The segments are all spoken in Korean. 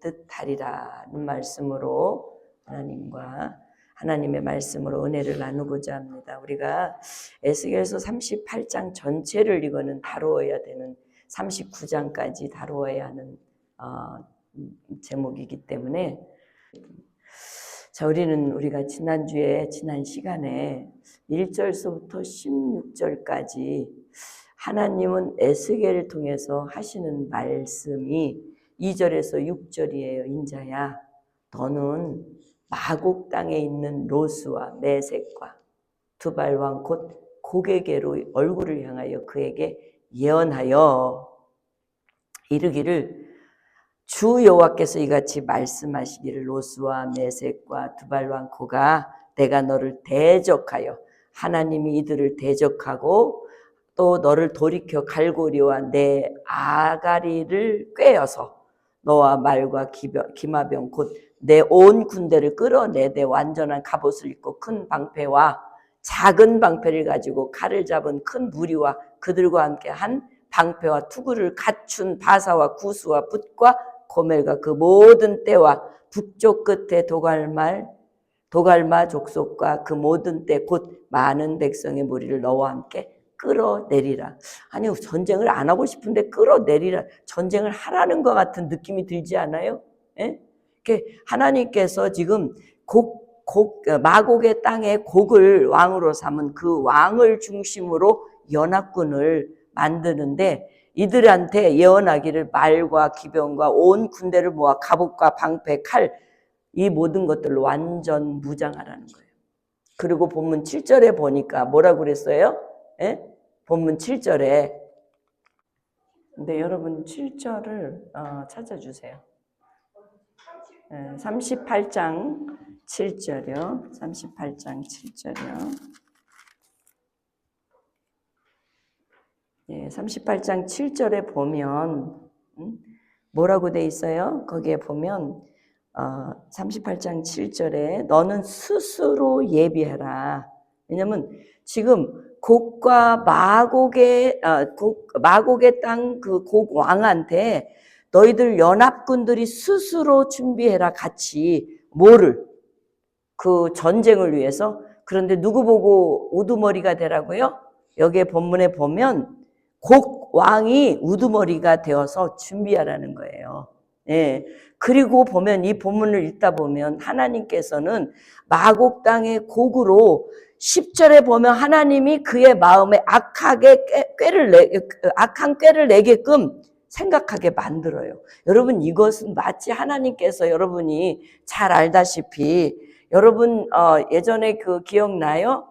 뜻하리라는 말씀으로 하나님의 말씀으로 은혜를 나누고자 합니다. 우리가 에스겔서 38장 전체를 이거는 다루어야 되는 39장까지 다루어야 하는 제목이기 때문에 자, 우리가 지난 시간에 1절서부터 16절까지 하나님은 에스겔을 통해서 하시는 말씀이 2절에서 6절이에요. 인자야, 너는 마곡 땅에 있는 로스와 메섹과 두발왕 곧 고게게로 얼굴을 향하여 그에게 예언하여 이르기를 주 여호와께서 이같이 말씀하시기를 로스와 메섹과 두발왕 고가 내가 너를 대적하여 하나님이 이들을 대적하고 또 너를 돌이켜 갈고리와 내 아가리를 꿰어서 너와 말과 기마병 곧 내 온 군대를 끌어내되 완전한 갑옷을 입고 큰 방패와 작은 방패를 가지고 칼을 잡은 큰 무리와 그들과 함께 한 방패와 투구를 갖춘 바사와 구스와 붓과 고멜과 그 모든 떼와 북쪽 끝에 도갈마 족속과 그 모든 떼 곧 많은 백성의 무리를 너와 함께 끌어내리라. 아니, 전쟁을 안 하고 싶은데 끌어내리라. 전쟁을 하라는 것 같은 느낌이 들지 않아요? 예? 하나님께서 지금 마곡의 땅에 곡을 왕으로 삼은 그 왕을 중심으로 연합군을 만드는데 이들한테 예언하기를 말과 기병과 온 군대를 모아 갑옷과 방패, 칼, 이 모든 것들로 완전 무장하라는 거예요. 그리고 본문 7절에 보니까 뭐라고 그랬어요? 예? 본문 7절에. 근데 여러분 7절을 찾아주세요. 38장 7절이요. 38장 7절이요. 38장 7절에 보면 뭐라고 돼 있어요? 거기에 보면 38장 7절에 너는 스스로 예비해라. 왜냐면 지금 곡과 마곡의 땅 그 곡 왕한테 너희들 연합군들이 스스로 준비해라. 같이 뭐를? 그 전쟁을 위해서. 그런데 누구 보고 우두머리가 되라고요? 여기에 본문에 보면 곡 왕이 우두머리가 되어서 준비하라는 거예요. 예. 그리고 보면 이 본문을 읽다 보면 하나님께서는 마곡 땅의 곡으로 10절에 보면 하나님이 그의 마음에 악한 꾀를 내게끔 생각하게 만들어요. 여러분, 이것은 마치 하나님께서 여러분이 잘 알다시피 여러분 예전에 기억나요?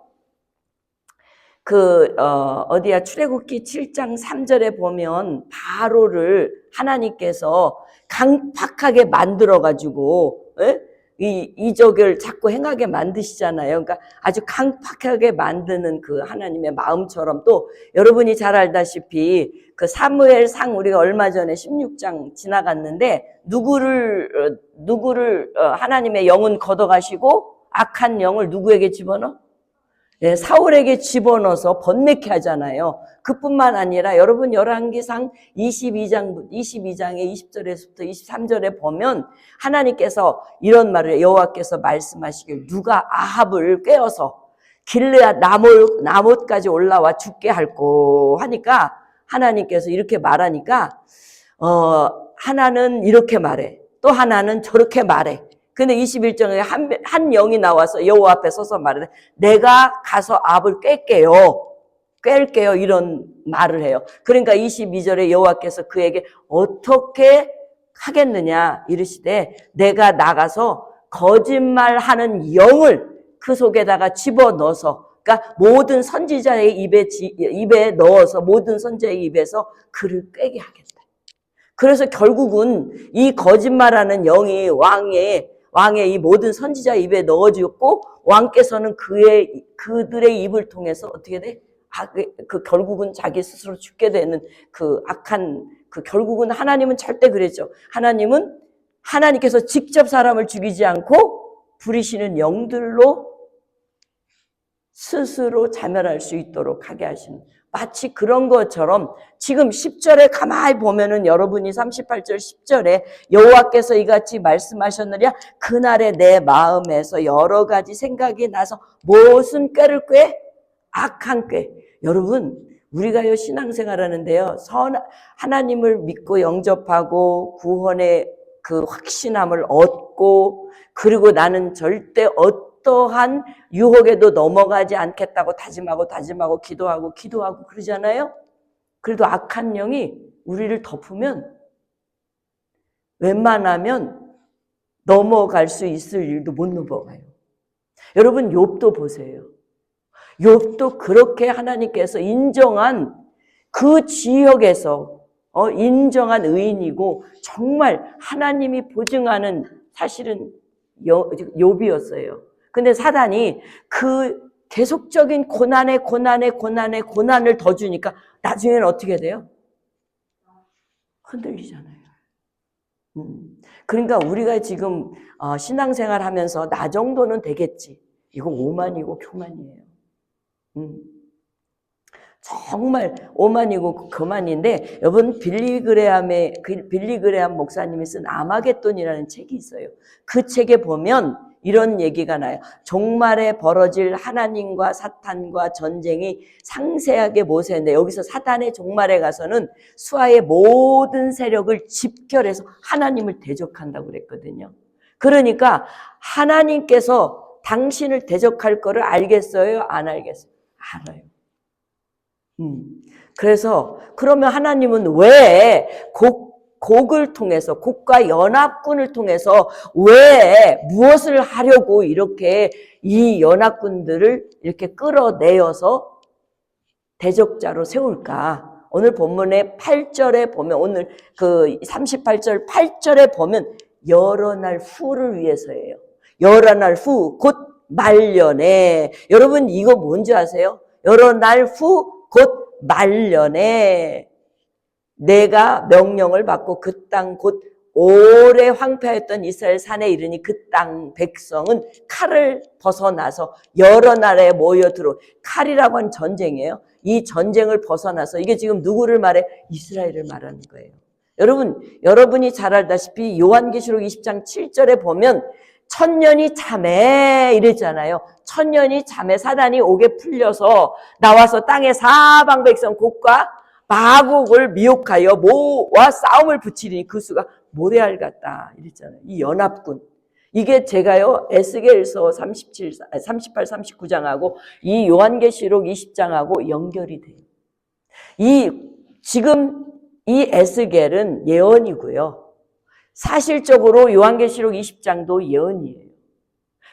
출애굽기 7장 3절에 보면 바로를 하나님께서 강팍하게 만들어가지고 이적을 자꾸 행하게 만드시잖아요. 그러니까 아주 강팍하게 만드는 그 하나님의 마음처럼 또 여러분이 잘 알다시피 그 사무엘상 우리가 얼마 전에 16장 지나갔는데 누구를 하나님의 영은 걷어가시고 악한 영을 누구에게 집어넣어? 사울에게 집어넣어서 번뇌케 하잖아요. 그뿐만 아니라 여러분 열왕기상 22장의 20절에서부터 23절에 보면 하나님께서 이런 말을 여호와께서 말씀하시길 누가 아합을 꿰어서 길르앗 나못까지 올라와 죽게 할꼬 하니까 하나님께서 이렇게 말하니까 하나는 이렇게 말해, 또 하나는 저렇게 말해. 근데 21절에 한 영이 나와서 여호와 앞에 서서 말해, 내가 가서 아합을 꿰게요 이런 말을 해요. 그러니까 22절에 여호와께서 그에게 어떻게 하겠느냐 이르시되 내가 나가서 거짓말하는 영을 그 속에다가 집어넣어서, 그러니까 모든 선지자의 입에 넣어서 모든 선지자의 입에서 그를 꿰게 하겠다. 그래서 결국은 이 거짓말하는 영이 왕의 이 모든 선지자 입에 넣어주고 왕께서는 그들의 입을 통해서 어떻게 돼? 결국은 자기 스스로 죽게 되는 결국은 하나님은 절대 그랬죠. 하나님께서 직접 사람을 죽이지 않고 부리시는 영들로 스스로 자멸할 수 있도록 하게 하시는 마치 그런 것처럼 지금 10절에 가만히 보면은 여러분이 38절 10절에 여호와께서 이같이 말씀하셨느냐 그날에 내 마음에서 여러 가지 생각이 나서 무슨 꾀를 꾀? 악한 꾀. 여러분 우리가요 신앙생활 하는데요 하나님을 믿고 영접하고 구원의 그 확신함을 얻고 그리고 나는 절대 어떠한 유혹에도 넘어가지 않겠다고 다짐하고 기도하고 그러잖아요. 그래도 악한 영이 우리를 덮으면 웬만하면 넘어갈 수 있을 일도 못 넘어가요. 여러분 욥도 보세요. 욥도 그렇게 하나님께서 인정한 그 지역에서 인정한 의인이고 정말 하나님이 보증하는 사실은 욥이었어요. 근데 사단이 그 계속적인 고난을 더 주니까 나중에는 어떻게 돼요? 흔들리잖아요. 그러니까 우리가 지금 신앙생활 하면서 나 정도는 되겠지. 이거 오만이고 교만이에요. 정말 오만이고 교만인데 여러분 빌리 그레함 목사님이 쓴 아마겟돈이라는 책이 있어요. 그 책에 보면 이런 얘기가 나요. 종말에 벌어질 하나님과 사탄과 전쟁이 상세하게 모세했는데 여기서 사탄의 종말에 가서는 수하의 모든 세력을 집결해서 하나님을 대적한다고 그랬거든요. 그러니까 하나님께서 당신을 대적할 거를 알겠어요? 안 알겠어요? 알아요. 그래서 그러면 하나님은 왜 곡을 통해서 곡과 연합군을 통해서 왜 무엇을 하려고 이렇게 이 연합군들을 이렇게 끌어내어서 대적자로 세울까? 오늘 본문의 8절에 보면 오늘 그 38절 8절에 보면 여러 날 후를 위해서예요. 여러 날 후 곧 말년에 여러분 이거 뭔지 아세요? 여러 날 후 곧 말년에 내가 명령을 받고 그 땅 곧 오래 황폐하였던 이스라엘 산에 이르니 그 땅 백성은 칼을 벗어나서 여러 나라에 모여들어 칼이라고 한 전쟁이에요. 이 전쟁을 벗어나서 이게 지금 누구를 말해? 이스라엘을 말하는 거예요. 여러분이 잘 알다시피 요한계시록 20장 7절에 보면 천년이 잠에 이랬잖아요. 천년이 잠에 사단이 옥에 풀려서 나와서 땅의 사방 백성 곡과 마곡을 미혹하여 모와 싸움을 붙이리니 그 수가 모래알 같다 이랬잖아요. 이 연합군. 이게 제가요 에스겔서 38, 39장하고 이 요한계시록 20장하고 연결이 돼요. 지금 이 에스겔은 예언이고요. 사실적으로 요한계시록 20장도 예언이에요.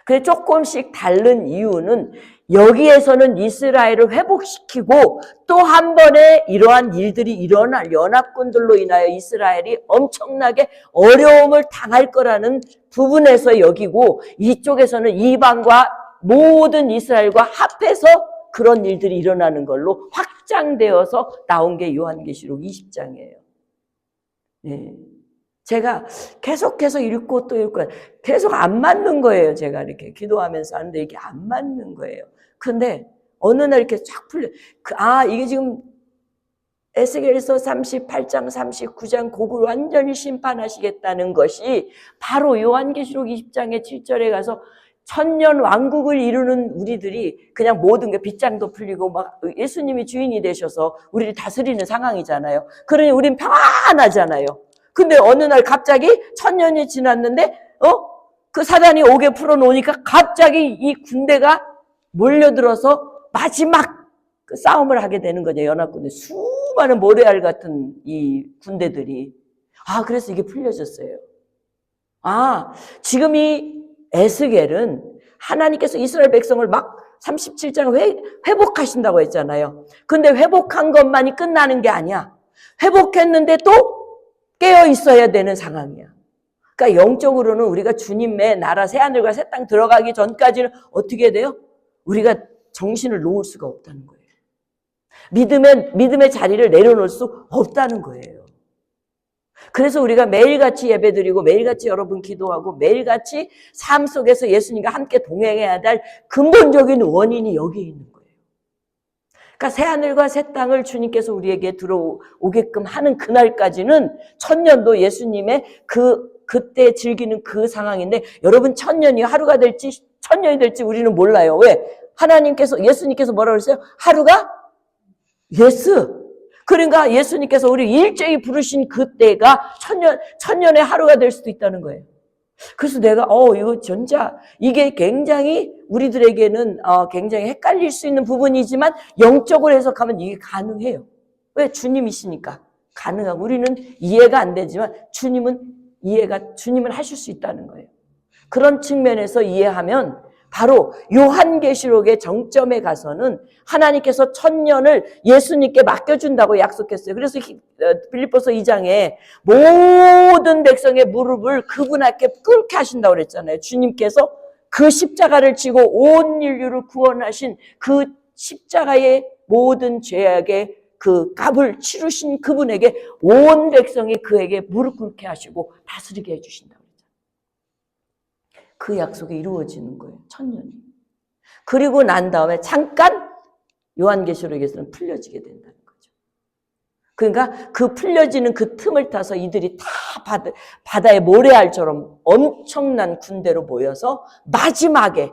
그래 조금씩 다른 이유는 여기에서는 이스라엘을 회복시키고 또 한 번에 이러한 일들이 일어날 연합군들로 인하여 이스라엘이 엄청나게 어려움을 당할 거라는 부분에서 여기고 이쪽에서는 이방과 모든 이스라엘과 합해서 그런 일들이 일어나는 걸로 확장되어서 나온 게 요한계시록 20장이에요. 네. 제가 계속해서 읽고 또 읽고 계속 안 맞는 거예요. 제가 이렇게 기도하면서 하는데 이게 안 맞는 거예요. 근데 어느 날 이렇게 쫙 풀려. 이게 지금 에스겔서 38장, 39장 곡을 완전히 심판하시겠다는 것이 바로 요한계시록 20장의 7절에 가서 천년 왕국을 이루는 우리들이 그냥 모든 게 빗장도 풀리고 막 예수님이 주인이 되셔서 우리를 다스리는 상황이잖아요. 그러니 우린 평안하잖아요. 근데 어느 날 갑자기 천년이 지났는데 그 사단이 옥에 풀어놓으니까 갑자기 이 군대가 몰려들어서 마지막 그 싸움을 하게 되는 거죠. 연합군들 수많은 모래알 같은 이 군대들이 그래서 이게 풀려졌어요. 지금 이 에스겔은 하나님께서 이스라엘 백성을 막 37장 회복하신다고 했잖아요. 근데 회복한 것만이 끝나는 게 아니야. 회복했는데 또 깨어 있어야 되는 상황이야. 그러니까 영적으로는 우리가 주님의 나라 새하늘과 새 땅 들어가기 전까지는 어떻게 돼요? 우리가 정신을 놓을 수가 없다는 거예요. 믿음의 자리를 내려놓을 수 없다는 거예요. 그래서 우리가 매일같이 예배드리고 매일같이 여러분 기도하고 매일같이 삶 속에서 예수님과 함께 동행해야 될 근본적인 원인이 여기 있는 거예요. 그러니까 새하늘과 새 땅을 주님께서 우리에게 들어오게끔 하는 그날까지는 천년도 예수님의 그때 즐기는 그 상황인데, 여러분 천년이 하루가 될지 천년이 될지 우리는 몰라요. 왜? 예수님께서 뭐라고 그랬어요? 하루가 예스. 그러니까 예수님께서 우리 일제히 부르신 그때가 천년의 하루가 될 수도 있다는 거예요. 그래서 내가 이거 이게 굉장히 우리들에게는 굉장히 헷갈릴 수 있는 부분이지만 영적으로 해석하면 이게 가능해요. 왜? 주님이시니까 가능하고, 우리는 이해가 안 되지만 주님은 하실 수 있다는 거예요. 그런 측면에서 이해하면 바로 요한계시록의 정점에 가서는 하나님께서 천년을 예수님께 맡겨준다고 약속했어요. 그래서 빌립보서 2장에 모든 백성의 무릎을 그분 앞에 꿇게 하신다고 그랬잖아요. 주님께서 그 십자가를 지고 온 인류를 구원하신 그 십자가의 모든 죄악의 그 값을 치르신 그분에게 온 백성이 그에게 무릎 꿇게 하시고 다스리게 해주신다고. 그 약속이 이루어지는 거예요. 천년이. 그리고 난 다음에 잠깐 요한계시록에서는 풀려지게 된다는 거죠. 그러니까 그 풀려지는 그 틈을 타서 이들이 다 바다의 모래알처럼 엄청난 군대로 모여서 마지막에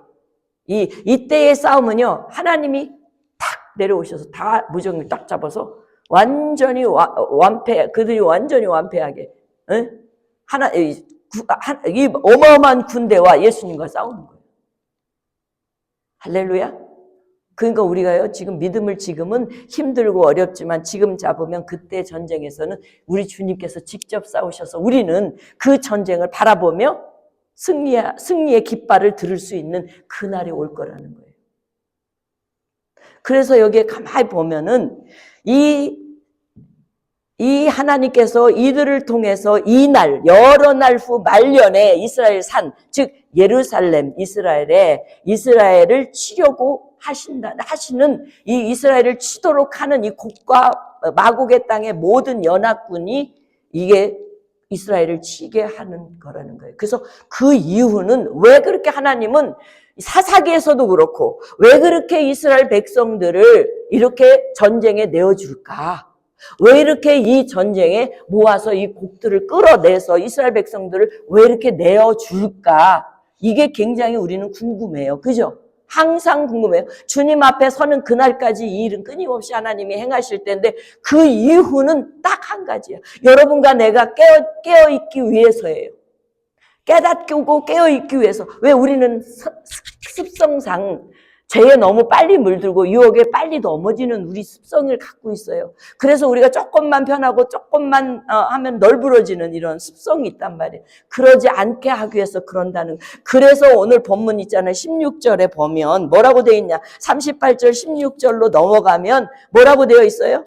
이때의 싸움은요, 하나님이 탁 내려오셔서 다 무정을 딱 잡아서 완전히 그들이 완전히 완패하게, 이 어마어마한 군대와 예수님과 싸우는 거예요. 할렐루야. 그러니까 우리가요, 지금은 힘들고 어렵지만 지금 잡으면 그때 전쟁에서는 우리 주님께서 직접 싸우셔서 우리는 그 전쟁을 바라보며 승리의 깃발을 들을 수 있는 그날이 올 거라는 거예요. 그래서 여기에 가만히 보면은 이 하나님께서 이들을 통해서 여러 날 후 말년에 이스라엘 산, 즉 예루살렘, 이스라엘을 치려고 하시는 이 이스라엘을 치도록 하는 이 곡과 마곡의 땅의 모든 연합군이 이게 이스라엘을 치게 하는 거라는 거예요. 그래서 그 이유는 왜 그렇게 하나님은 사사기에서도 그렇고 왜 그렇게 이스라엘 백성들을 이렇게 전쟁에 내어줄까? 왜 이렇게 이 전쟁에 모아서 이 곡들을 끌어내서 이스라엘 백성들을 왜 이렇게 내어줄까? 이게 굉장히 우리는 궁금해요. 그죠? 항상 궁금해요. 주님 앞에 서는 그날까지 이 일은 끊임없이 하나님이 행하실 텐데 그 이유는 딱 한 가지예요. 여러분과 내가 깨어있기 위해서예요. 깨닫고 깨어있기 위해서. 왜? 우리는 습성상 죄에 너무 빨리 물들고 유혹에 빨리 넘어지는 우리 습성을 갖고 있어요. 그래서 우리가 조금만 편하고 조금만 하면 널브러지는 이런 습성이 있단 말이에요. 그러지 않게 하기 위해서 그런다는. 그래서 오늘 본문 있잖아요. 16절에 보면 뭐라고 되어 있냐. 38절 16절로 넘어가면 뭐라고 되어 있어요?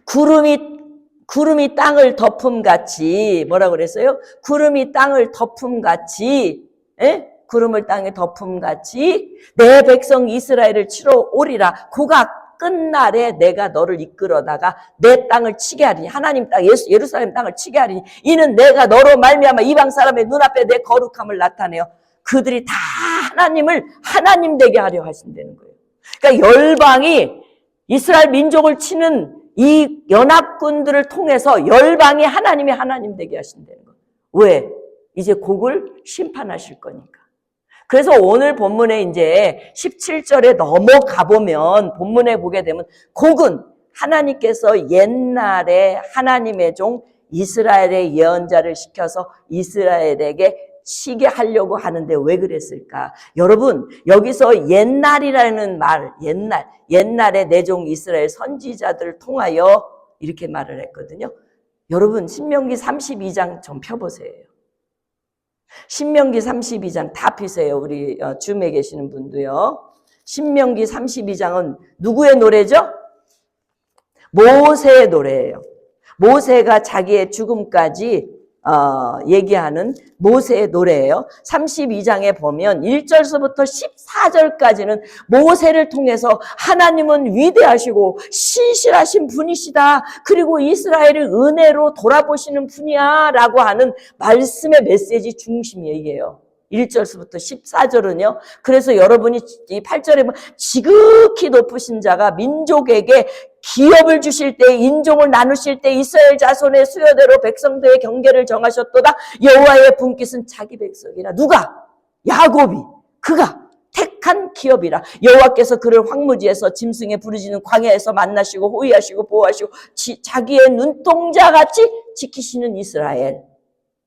구름이 땅을 덮음같이, 뭐라고 그랬어요? 구름이 땅을 덮음같이, 구름을 땅에 덮음같이 내 백성 이스라엘을 치러 오리라. 그가 끝날에 내가 너를 이끌어다가 내 땅을 치게 하리니, 하나님 땅 예루살렘 땅을 치게 하리니 이는 내가 너로 말미암아 이방 사람의 눈앞에 내 거룩함을 나타내어 그들이 다 하나님을 하나님 되게 하려 하신다는 거예요. 그러니까 열방이 이스라엘 민족을 치는 이 연합군들을 통해서 열방이 하나님이 하나님 되게 하신다는 거예요. 왜? 이제 곡을 심판하실 거니까. 그래서 오늘 본문에 이제 17절에 넘어가 보면 본문에 보게 되면 곡은 하나님께서 옛날에 하나님의 종 이스라엘의 예언자를 시켜서 이스라엘에게 치게 하려고 하는데 왜 그랬을까? 여러분, 여기서 옛날이라는 말, 옛날에 내 종 이스라엘 선지자들을 통하여 이렇게 말을 했거든요. 여러분, 신명기 32장 좀 펴보세요. 신명기 32장 다 피세요. 우리 줌에 계시는 분도요. 신명기 32장은 누구의 노래죠? 모세의 노래예요. 모세가 자기의 죽음까지 얘기하는 모세의 노래예요. 32장에 보면 1절서부터 14절까지는 모세를 통해서 하나님은 위대하시고 신실하신 분이시다. 그리고 이스라엘을 은혜로 돌아보시는 분이야 라고 하는 말씀의 메시지 중심 얘기예요. 1절부터 14절은요. 그래서 여러분이 이 8절에 보면 지극히 높으신 자가 민족에게 기업을 주실 때, 인종을 나누실 때 이스라엘 자손의 수요대로 백성들의 경계를 정하셨도다. 여호와의 분깃은 자기 백성이라. 누가? 야곱이. 그가 택한 기업이라. 여호와께서 그를 황무지에서 짐승에 부르짖는 광야에서 만나시고 호위하시고 보호하시고 자기의 눈동자같이 지키시는 이스라엘.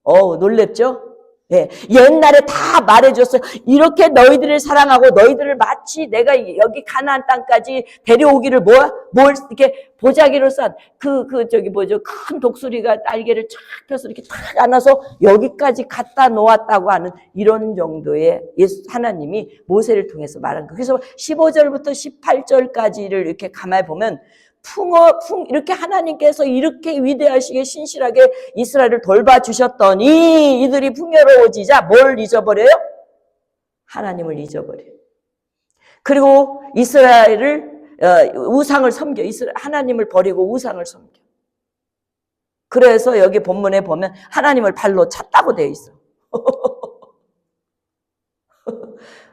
놀랍죠? 예, 옛날에 다 말해줬어요. 이렇게 너희들을 사랑하고 너희들을 마치 내가 여기 가나안 땅까지 데려오기를 뭘 이렇게 보자기로 싼 큰 독수리가 날개를 쫙 펴서 이렇게 탁 안아서 여기까지 갖다 놓았다고 하는 이런 정도의 하나님이 모세를 통해서 말한 거예요. 그래서 15절부터 18절까지를 이렇게 가만히 보면 이렇게 하나님께서 이렇게 위대하시게 신실하게 이스라엘을 돌봐주셨더니 이들이 풍요로워지자 뭘 잊어버려요? 하나님을 잊어버려요. 그리고 이스라엘을 우상을 섬겨. 하나님을 버리고 우상을 섬겨. 그래서 여기 본문에 보면 하나님을 발로 찼다고 되어 있어.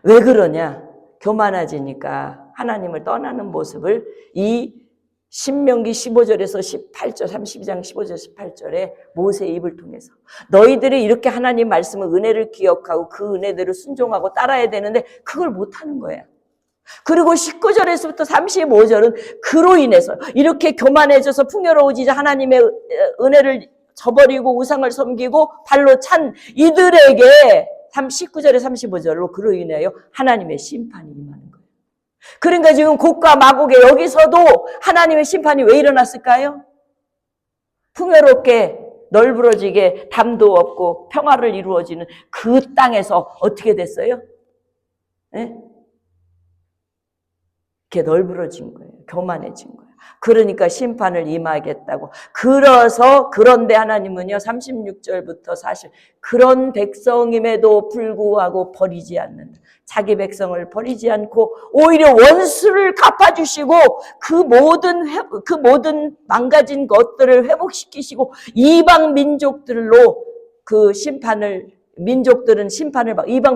왜 그러냐? 교만해지니까 하나님을 떠나는 모습을 이 신명기 15절에서 18절, 32장 15절, 18절에 모세의 입을 통해서 너희들이 이렇게 하나님 말씀을 은혜를 기억하고 그 은혜대로 순종하고 따라야 되는데 그걸 못하는 거야. 그리고 19절에서부터 35절은 그로 인해서 이렇게 교만해져서 풍요로워지자 하나님의 은혜를 저버리고 우상을 섬기고 발로 찬 이들에게 19절에 35절로 그로 인하여 하나님의 심판이 임하는 거예요. 그러니까 지금 곡과 마곡에 여기서도 하나님의 심판이 왜 일어났을까요? 풍요롭게 널브러지게 담도 없고 평화를 이루어지는 그 땅에서 어떻게 됐어요? 네? 이렇게 널브러진 거예요. 교만해진 거예요. 그러니까 심판을 임하겠다고. 그런데 하나님은요, 36절부터 40, 그런 백성임에도 불구하고 버리지 않는다. 자기 백성을 버리지 않고 오히려 원수를 갚아주시고 그 모든 망가진 것들을 회복시키시고 이방 민족들로 그 이방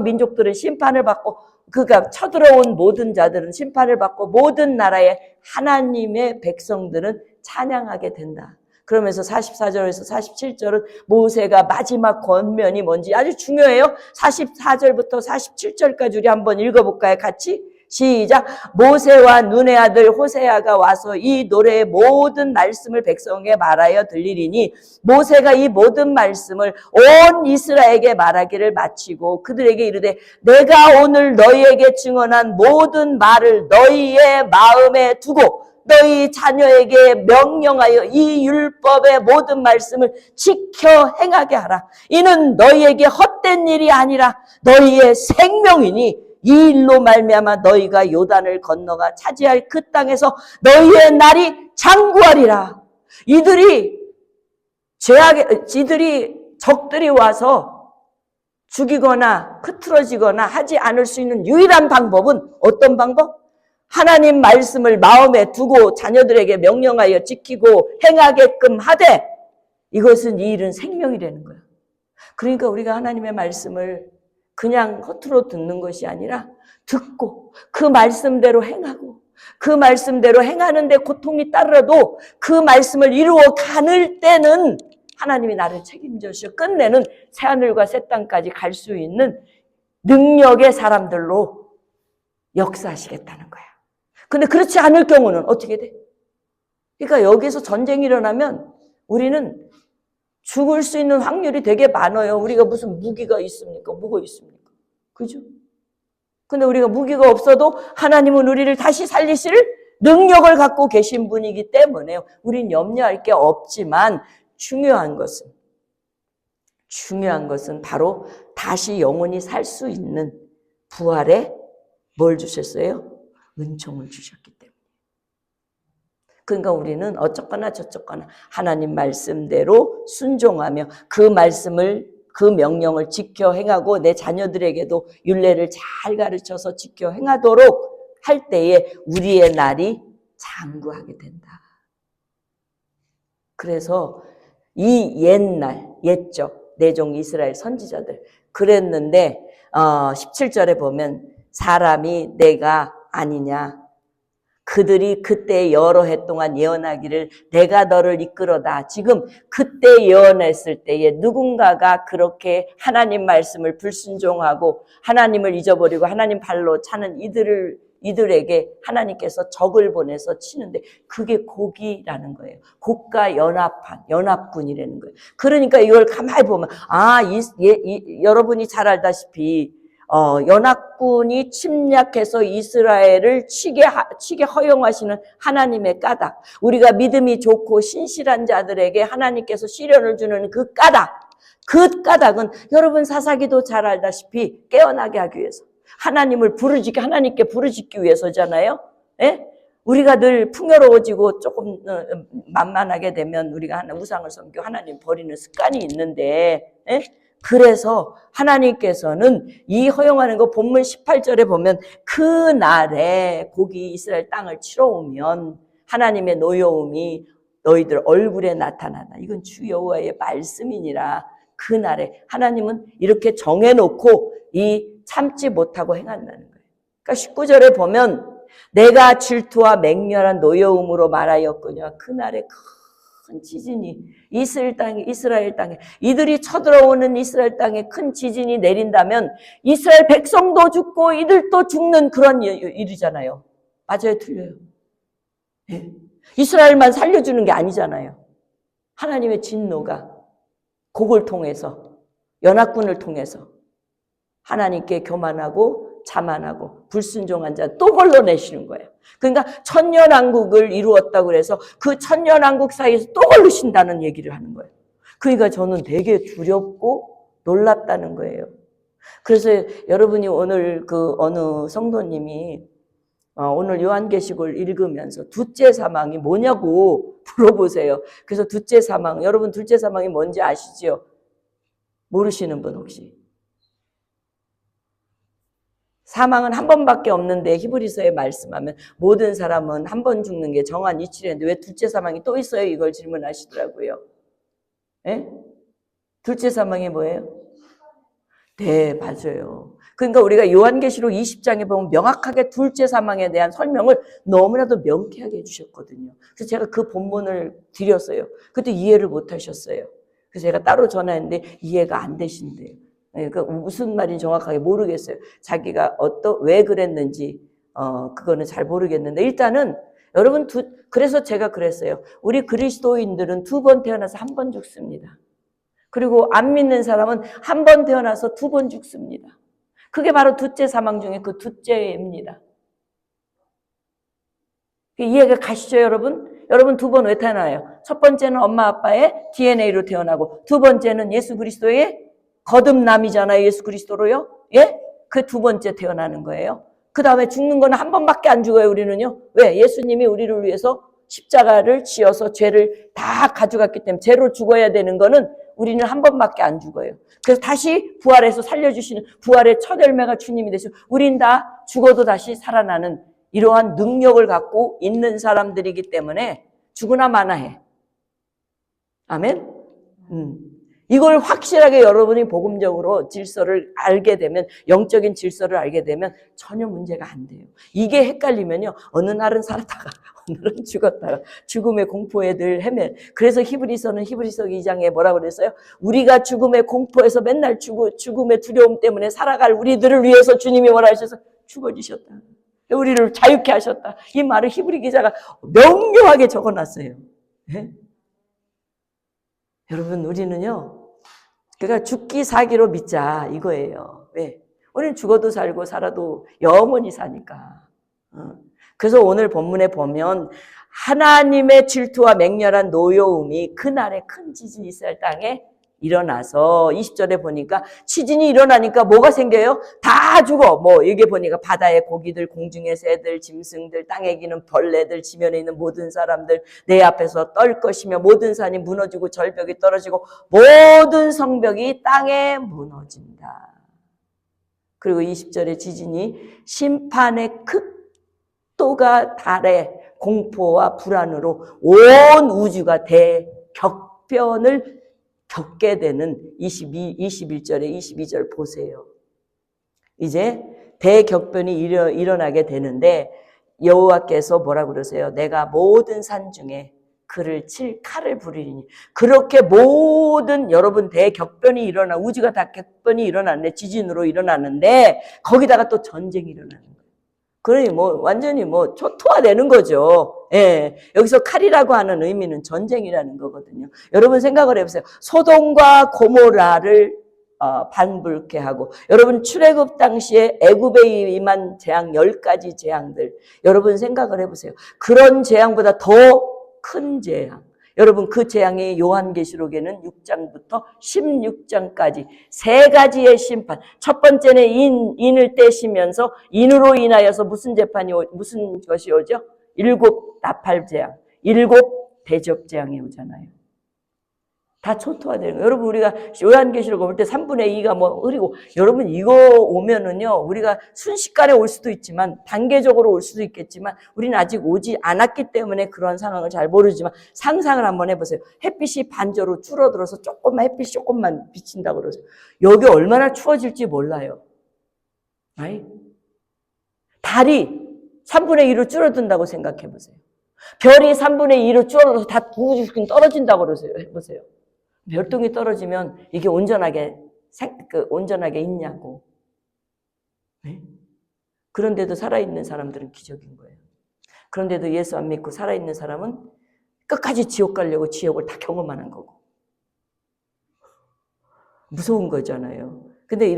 민족들은 심판을 받고 그가 쳐들어온 모든 자들은 심판을 받고 모든 나라의 하나님의 백성들은 찬양하게 된다. 그러면서 44절에서 47절은 모세가 마지막 권면이 뭔지 아주 중요해요. 44절부터 47절까지 우리 한번 읽어볼까요? 같이 시작. 모세와 눈의 아들 호세아가 와서 이 노래의 모든 말씀을 백성에게 말하여 들리리니 모세가 이 모든 말씀을 온 이스라엘에게 말하기를 마치고 그들에게 이르되 내가 오늘 너희에게 증언한 모든 말을 너희의 마음에 두고 너희 자녀에게 명령하여 이 율법의 모든 말씀을 지켜 행하게 하라. 이는 너희에게 헛된 일이 아니라 너희의 생명이니 이 일로 말미암아 너희가 요단을 건너가 차지할 그 땅에서 너희의 날이 장구하리라. 이들이 적들이 와서 죽이거나 흐트러지거나 하지 않을 수 있는 유일한 방법은 어떤 방법? 하나님 말씀을 마음에 두고 자녀들에게 명령하여 지키고 행하게끔 하되 이것은 이 일은 생명이라는 거야. 그러니까 우리가 하나님의 말씀을 그냥 허투루 듣는 것이 아니라 듣고 그 말씀대로 행하고 그 말씀대로 행하는데 고통이 따르러도 그 말씀을 이루어 가는 때는 하나님이 나를 책임져서 끝내는 새하늘과 새 땅까지 갈 수 있는 능력의 사람들로 역사하시겠다는 거야. 근데 그렇지 않을 경우는 어떻게 돼? 그러니까 여기서 전쟁이 일어나면 우리는 죽을 수 있는 확률이 되게 많아요. 우리가 무슨 무기가 있습니까? 뭐가 있습니까? 그죠? 근데 우리가 무기가 없어도 하나님은 우리를 다시 살리실 능력을 갖고 계신 분이기 때문에 우린 염려할 게 없지만 중요한 것은 바로 다시 영원히 살 수 있는 부활에 뭘 주셨어요? 은총을 주셨기 때문에. 그러니까 우리는 어쩌거나 저쩌거나 하나님 말씀대로 순종하며 그 명령을 지켜 행하고 내 자녀들에게도 율례를 잘 가르쳐서 지켜 행하도록 할 때에 우리의 날이 장구하게 된다. 그래서 이 옛적 내 종 이스라엘 선지자들. 그랬는데 17절에 보면 사람이 내가 아니냐. 그들이 그때 여러 해 동안 예언하기를 내가 너를 이끌어다. 지금 그때 예언했을 때에 누군가가 그렇게 하나님 말씀을 불순종하고 하나님을 잊어버리고 하나님 발로 차는 이들에게 하나님께서 적을 보내서 치는데 그게 곡이라는 거예요. 곡과 연합군이라는 거예요. 그러니까 이걸 가만히 보면 여러분이 잘 알다시피 연합군이 침략해서 이스라엘을 치게 허용하시는 하나님의 까닭. 우리가 믿음이 좋고 신실한 자들에게 하나님께서 시련을 주는 그 까닭. 그 까닭은 여러분 사사기도 잘 알다시피 깨어나게 하기 위해서. 하나님께 부르짖기 위해서잖아요. 예? 우리가 늘 풍요로워지고 조금 만만하게 되면 우리가 우상을 섬기고 하나님 버리는 습관이 있는데, 예? 그래서 하나님께서는 이 허용하는 거 본문 18절에 보면 그날에 곡이 이스라엘 땅을 치러 오면 하나님의 노여움이 너희들 얼굴에 나타나다. 이건 주 여호와의 말씀이니라. 그날에 하나님은 이렇게 정해놓고 참지 못하고 행한다는 거예요. 그러니까 19절에 보면 내가 질투와 맹렬한 노여움으로 말하였거니와 그날에 큰 지진이 이스라엘 땅에 이들이 쳐들어오는 이스라엘 땅에 큰 지진이 내린다면 이스라엘 백성도 죽고 이들도 죽는 그런 일이잖아요. 맞아요, 틀려요? 네. 이스라엘만 살려주는 게 아니잖아요. 하나님의 진노가 곡을 통해서 연합군을 통해서 하나님께 교만하고 자만하고 불순종한 자 또 걸러내시는 거예요. 그러니까 천년왕국을 이루었다고 해서 그 천년왕국 사이에서 또 걸르신다는 얘기를 하는 거예요. 그러니까 저는 되게 두렵고 놀랍다는 거예요. 그래서 여러분이 오늘 어느 성도님이 오늘 요한계시록을 읽으면서 둘째 사망이 뭐냐고 물어보세요. 그래서 둘째 사망, 여러분 둘째 사망이 뭔지 아시죠? 모르시는 분 혹시? 사망은 한 번밖에 없는데 히브리서에 말씀하면 모든 사람은 한 번 죽는 게 정한 이치라는데 왜 둘째 사망이 또 있어요? 이걸 질문하시더라고요. 예? 둘째 사망이 뭐예요? 네, 맞아요. 그러니까 우리가 요한계시록 20장에 보면 명확하게 둘째 사망에 대한 설명을 너무나도 명쾌하게 해주셨거든요. 그래서 제가 그 본문을 드렸어요. 그때 이해를 못 하셨어요. 그래서 제가 따로 전화했는데 이해가 안 되신대요. 그러니까 무슨 말인지 정확하게 모르겠어요. 자기가 왜 그랬는지 그거는 잘 모르겠는데 일단은 여러분 그래서 제가 그랬어요. 우리 그리스도인들은 2번 태어나서 1번 죽습니다. 그리고 안 믿는 사람은 1번 태어나서 2번 죽습니다. 그게 바로 둘째 사망 중에 그 둘째입니다. 이해가 가시죠, 여러분? 여러분 2번 왜 태어나요? 첫 번째는 엄마 아빠의 DNA로 태어나고 두 번째는 예수 그리스도의 거듭남이잖아요. 예수 그리스도로요. 예? 그 두 번째 태어나는 거예요. 그 다음에 죽는 거는 한 번밖에 안 죽어요. 우리는요. 왜? 예수님이 우리를 위해서 십자가를 지어서 죄를 다 가져갔기 때문에 죄로 죽어야 되는 거는 우리는 한 번밖에 안 죽어요. 그래서 다시 부활해서 살려주시는 부활의 첫 열매가 주님이 되시고 우린 다 죽어도 다시 살아나는 이러한 능력을 갖고 있는 사람들이기 때문에 죽으나 마나해. 아멘? 이걸 확실하게 여러분이 복음적으로 질서를 알게 되면 영적인 질서를 알게 되면 전혀 문제가 안 돼요. 이게 헷갈리면요. 어느 날은 살았다가 오늘은 죽었다가 죽음의 공포에 늘 헤매. 그래서 히브리서는 히브리서 2장에 뭐라고 그랬어요? 우리가 죽음의 공포에서 맨날 죽음의 두려움 때문에 살아갈 우리들을 위해서 주님이 뭐라 하셔서 죽어주셨다. 우리를 자유케 하셨다. 이 말을 히브리 기자가 명료하게 적어놨어요. 네? 여러분 우리는요. 그러니까 죽기 사기로 믿자 이거예요. 왜? 우리는 죽어도 살고 살아도 영원히 사니까. 그래서 오늘 본문에 보면 하나님의 질투와 맹렬한 노여움이 그날에 큰 지진이 이스라엘 땅에 일어나서 20절에 보니까 지진이 일어나니까 뭐가 생겨요? 다 죽어. 여기 보니까 바다의 고기들, 공중의 새들, 짐승들, 땅에 기는 벌레들, 지면에 있는 모든 사람들 내 앞에서 떨 것이며 모든 산이 무너지고 절벽이 떨어지고 모든 성벽이 땅에 무너진다. 그리고 20절에 지진이 심판의 극도가 달해 공포와 불안으로 온 우주가 대격변을 겪게 되는 21절에 22절 보세요. 이제 대격변이 일어나게 되는데 여호와께서 뭐라고 그러세요? 내가 모든 산 중에 그를 칠 칼을 부리리니. 그렇게 모든 여러분 대격변이 일어나, 우주가 다 격변이 일어났는데, 지진으로 일어나는데 거기다가 또 전쟁이 일어나는 거예요. 그러니 완전히 초토화되는 거죠. 예. 여기서 칼이라고 하는 의미는 전쟁이라는 거거든요. 여러분 생각을 해보세요. 소돔과 고모라를 방불케 하고, 여러분 출애굽 당시에 애굽에 임한 재앙 10가지 재앙들, 여러분 생각을 해보세요. 그런 재앙보다 더 큰 재앙, 여러분 그 재앙이 요한계시록에는 6장부터 16장까지 3가지의 심판. 첫 번째는 인을 떼시면서 인으로 인하여서 무슨 것이 오죠? 7 나팔재앙, 7 대접재앙이 오잖아요. 다 초토화되는 거예요. 여러분 우리가 요한계시록 볼 때 3분의 2가 흐리고, 여러분 이거 오면은요, 우리가 순식간에 올 수도 있지만 단계적으로 올 수도 있겠지만 우리는 아직 오지 않았기 때문에 그런 상황을 잘 모르지만 상상을 한번 해보세요. 햇빛이 반저로 줄어들어서 햇빛이 조금만 비친다고 그러세요. 여기 얼마나 추워질지 몰라요. 아이? 달이 3분의 2로 줄어든다고 생각해 보세요. 별이 3분의 2로 줄어들어서 다 떨어진다고 그러세요. 해보세요. 별똥이 떨어지면 이게 온전하게 있냐고. 네? 그런데도 살아있는 사람들은 기적인 거예요. 그런데도 예수 안 믿고 살아있는 사람은 끝까지 지옥 가려고 지옥을 다 경험하는 거고. 무서운 거잖아요. 근데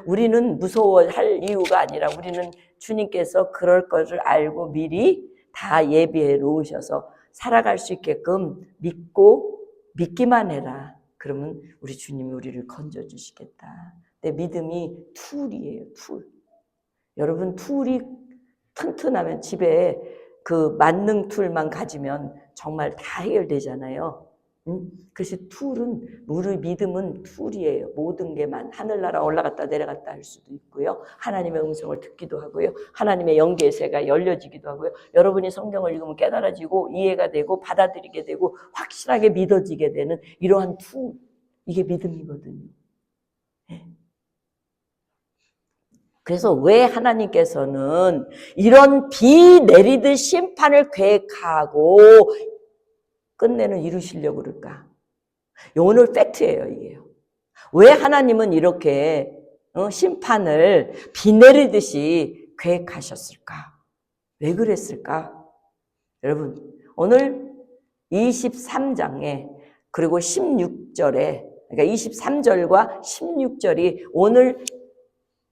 우리는 무서워할 이유가 아니라, 우리는 주님께서 그럴 것을 알고 미리 다 예비해 놓으셔서 살아갈 수 있게끔 믿기만 해라. 그러면 우리 주님이 우리를 건져주시겠다. 내 믿음이 툴이에요, 툴. 여러분 툴이 튼튼하면, 집에 그 만능 툴만 가지면 정말 다 해결되잖아요. 그래서 우리 믿음은 툴이에요. 모든 게만 하늘나라 올라갔다 내려갔다 할 수도 있고요. 하나님의 음성을 듣기도 하고요. 하나님의 영계의 새가 열려지기도 하고요. 여러분이 성경을 읽으면 깨달아지고 이해가 되고 받아들이게 되고 확실하게 믿어지게 되는 이러한 툴, 이게 믿음이거든요. 그래서 왜 하나님께서는 이런 비 내리듯 심판을 계획하고 끝내는 이루시려고 그럴까? 오늘 팩트예요, 이게요. 왜 하나님은 이렇게 심판을 비 내리듯이 계획하셨을까? 왜 그랬을까? 여러분, 오늘 23장에 그리고 16절에, 그러니까 23절과 16절이 오늘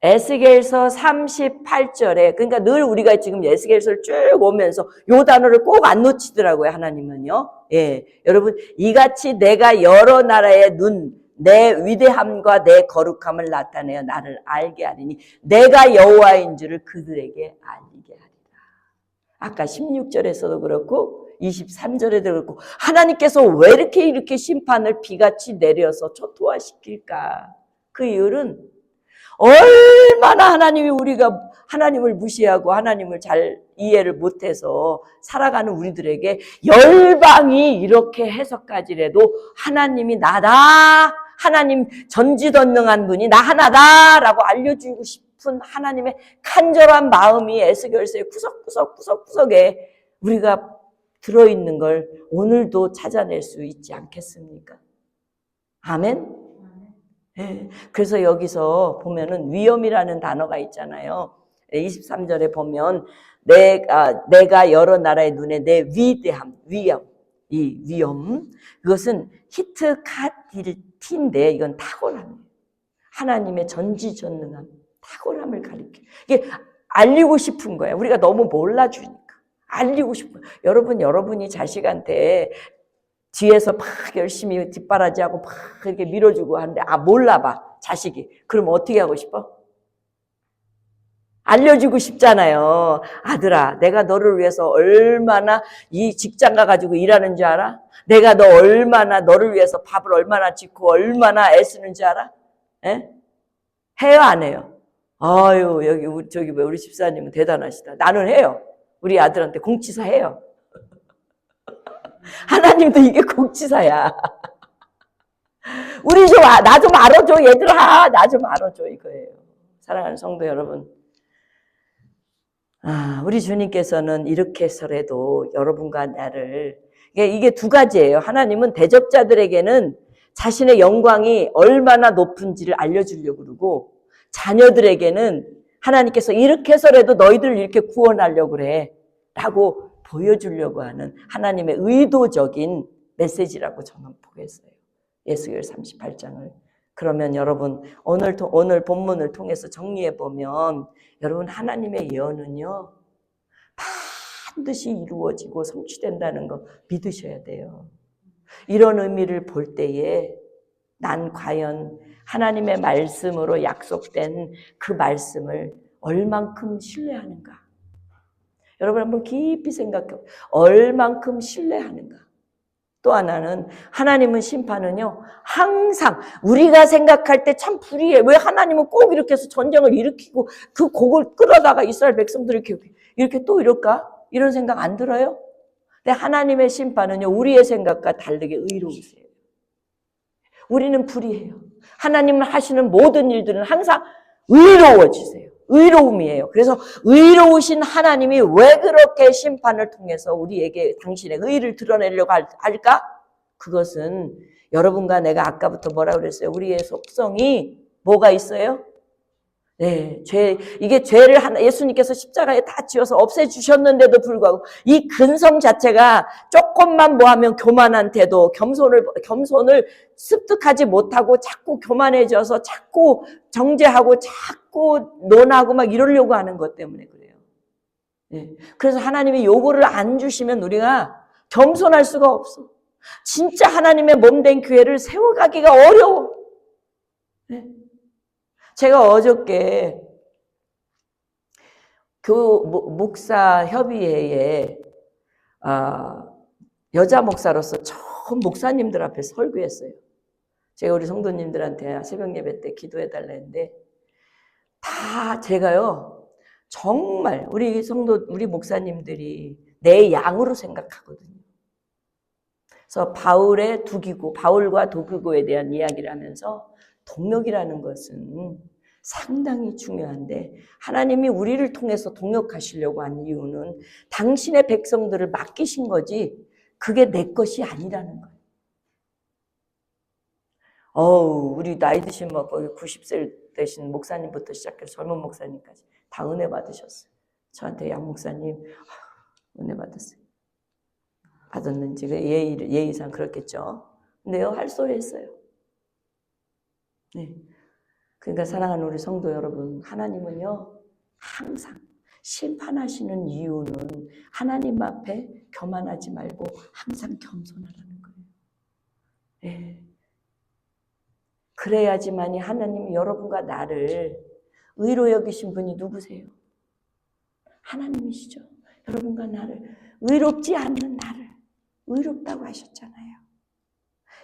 에스겔서 38절에, 그러니까 늘 우리가 지금 에스겔서를 쭉 오면서 요 단어를 꼭 안 놓치더라고요, 하나님은요. 예. 여러분, 이같이 내가 여러 나라의 내 위대함과 내 거룩함을 나타내어 나를 알게 하리니 내가 여호와인 줄을 그들에게 알리게 하리라. 아까 16절에서도 그렇고 23절에도 그렇고, 하나님께서 왜 이렇게 심판을 비같이 내려서 초토화시킬까? 그 이유는 얼마나 우리가 하나님을 무시하고 하나님을 잘 이해를 못해서 살아가는 우리들에게 열방이 이렇게 해석까지라도 하나님이 나다, 하나님 전지전능한 분이 나 하나다라고 알려주고 싶은 하나님의 간절한 마음이 에스겔서의 구석구석에 우리가 들어있는 걸 오늘도 찾아낼 수 있지 않겠습니까? 아멘? 네. 그래서 여기서 보면은 위엄이라는 단어가 있잖아요. 23절에 보면 내가 여러 나라의 눈에 내 위대함, 이 위엄, 그것은 히트카딜티인데 이건 탁월함이에요. 하나님의 전지전능함, 탁월함을 가리켜. 이게 알리고 싶은 거예요. 우리가 너무 몰라주니까 알리고 싶어요. 여러분이 자식한테 뒤에서 막 열심히 뒷바라지하고 막 이렇게 밀어주고 하는데 몰라봐, 자식이. 그럼 어떻게 하고 싶어? 알려주고 싶잖아요. 아들아, 내가 너를 위해서 얼마나 이 직장 가가지고 일하는 줄 알아? 내가 너를 위해서 밥을 얼마나 짓고 얼마나 애쓰는 줄 알아? 에? 해요, 안 해요? 아유, 우리 집사님은 대단하시다. 나는 해요. 우리 아들한테 공치사 해요. 하나님도 이게 공치사야. 우리 좀, 나 좀 알아줘, 얘들아. 나 좀 알아줘, 이거예요. 사랑하는 성도 여러분. 우리 주님께서는 이렇게 해서라도 여러분과 나를, 이게 두 가지예요. 하나님은 대적자들에게는 자신의 영광이 얼마나 높은지를 알려주려고 그러고, 자녀들에게는 하나님께서 이렇게 해서라도 너희들을 이렇게 구원하려고 그래. 라고 보여주려고 하는 하나님의 의도적인 메시지라고 저는 보겠어요. 예수결 38장을. 그러면 여러분, 오늘 본문을 통해서 정리해보면, 여러분, 하나님의 예언은요, 반드시 이루어지고 성취된다는 거 믿으셔야 돼요. 이런 의미를 볼 때에 난 과연 하나님의 말씀으로 약속된 그 말씀을 얼만큼 신뢰하는가? 여러분 한번 깊이 생각해. 얼만큼 신뢰하는가? 또 하나는 하나님은 심판은요 항상 우리가 생각할 때 참 불의해. 왜 하나님은 꼭 이렇게 해서 전쟁을 일으키고 그 곡을 끌어다가 이스라엘 백성들을 이렇게 또 이럴까? 이런 생각 안 들어요? 근데 하나님의 심판은요 우리의 생각과 다르게 의로우세요. 우리는 불의해요. 하나님은 하시는 모든 일들은 항상 의로워지세요. 의로움이에요. 그래서 의로우신 하나님이 왜 그렇게 심판을 통해서 우리에게 당신의 의를 드러내려고 할까? 그것은 여러분과 내가 아까부터 뭐라 그랬어요? 우리의 속성이 뭐가 있어요? 네, 이게 죄를 예수님께서 십자가에 다 지어서 없애주셨는데도 불구하고 이 근성 자체가 조금만 뭐하면 교만한 태도, 겸손을 습득하지 못하고 자꾸 교만해져서 자꾸 정죄하고 자꾸 논하고 막 이러려고 하는 것 때문에 그래요. 네, 그래서 하나님이 요거를 안 주시면 우리가 겸손할 수가 없어. 진짜 하나님의 몸된 교회를 세워가기가 어려워. 네. 제가 어저께 목사 협의회에 여자 목사로서 처음 목사님들 앞에 설교했어요. 제가 우리 성도님들한테 새벽 예배 때 기도해달라 했는데 다 제가요 정말 우리 목사님들이 내 양으로 생각하거든요. 그래서 바울과 도기고에 대한 이야기를 하면서 동역이라는 것은 상당히 중요한데 하나님이 우리를 통해서 동역하시려고 한 이유는 당신의 백성들을 맡기신 거지 그게 내 것이 아니라는 거예요. 우리 나이 드신 90세 되신 목사님부터 시작해서 젊은 목사님까지 다 은혜 받으셨어요. 저한테 양 목사님 은혜 받았어요. 받았는지 예의상 그렇겠죠. 근데요 할 소리 했어요. 네. 그러니까 사랑하는 우리 성도 여러분, 하나님은요 항상 심판하시는 이유는 하나님 앞에 교만하지 말고 항상 겸손하라는 거예요. 네. 그래야지만이 하나님이 여러분과 나를 의로 여기신 분이 누구세요? 하나님이시죠. 여러분과 나를 의롭지 않는 나를 의롭다고 하셨잖아요.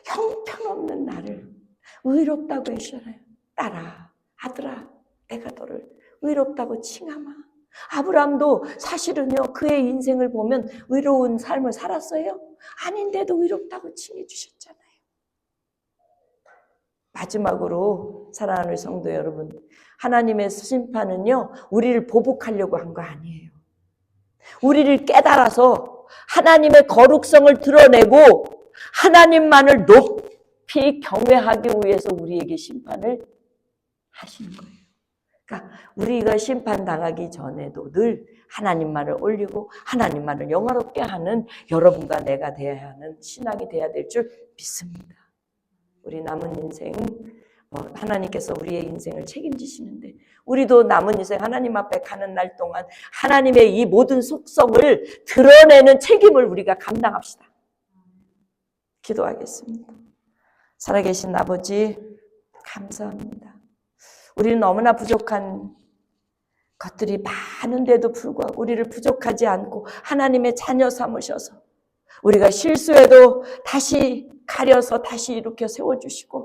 형편없는 나를 의롭다고 하시잖아요. 딸아, 아들아, 내가 너를 의롭다고 칭하마. 아브라함도 사실은요 그의 인생을 보면 의로운 삶을 살았어요? 아닌데도 의롭다고 칭해 주셨잖아요. 마지막으로 사랑하는 성도 여러분, 하나님의 심판은요 우리를 보복하려고 한 거 아니에요. 우리를 깨달아서 하나님의 거룩성을 드러내고 하나님만을 높이 경외하기 위해서 우리에게 심판을 하시는 거예요. 그러니까 우리가 심판당하기 전에도 늘 하나님만을 올리고 하나님만을 영화롭게 하는 여러분과 내가 되어야 하는 신앙이 되어야 될 줄 믿습니다. 우리 남은 인생 하나님께서 우리의 인생을 책임지시는데 우리도 남은 인생 하나님 앞에 가는 날 동안 하나님의 이 모든 속성을 드러내는 책임을 우리가 감당합시다. 기도하겠습니다. 살아계신 아버지 감사합니다. 우리는 너무나 부족한 것들이 많은데도 불구하고 우리를 부족하지 않고 하나님의 자녀 삼으셔서 우리가 실수해도 다시 가려서 다시 일으켜 세워주시고